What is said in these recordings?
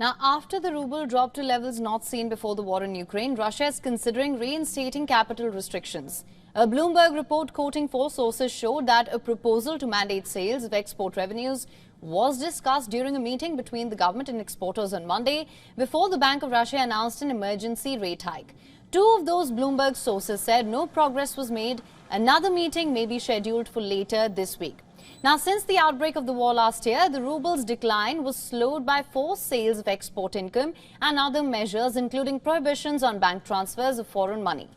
Now, after the ruble dropped to levels not seen before the war in Ukraine, Russia is considering reinstating capital restrictions. A Bloomberg report quoting 4 sources showed that a proposal to mandate sales of export revenues was discussed during a meeting between the government and exporters on Monday before the Bank of Russia announced an emergency rate hike. 2 of those Bloomberg sources said no progress was made. Another meeting may be scheduled for later this week. Now, since the outbreak of the war last year, the ruble's decline was slowed by forced sales of export income and other measures, including prohibitions on bank transfers of foreign money.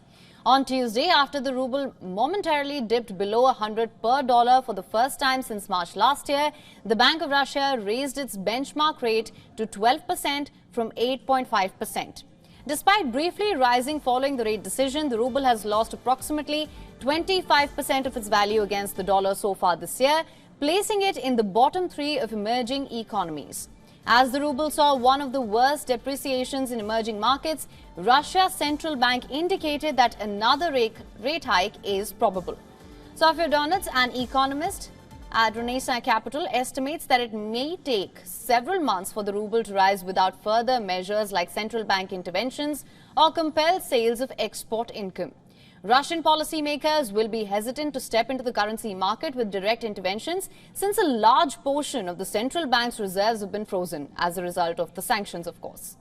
On Tuesday, after the ruble momentarily dipped below 100 per dollar for the first time since March last year, the Bank of Russia raised its benchmark rate to 12% from 8.5%. Despite briefly rising following the rate decision, the ruble has lost approximately 25% of its value against the dollar so far this year, placing it in the bottom 3 of emerging economies. As the ruble saw one of the worst depreciations in emerging markets, Russia's central bank indicated that another rate hike is probable. Sofia Donitz, an economist at Renaissance Capital, estimates that it may take several months for the ruble to rise without further measures like central bank interventions or compelled sales of export income. Russian policymakers will be hesitant to step into the currency market with direct interventions since a large portion of the central bank's reserves have been frozen as a result of the sanctions, of course.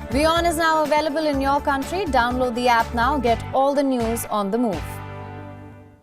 WION is now available in your country. Download the app now. Get all the news on the move.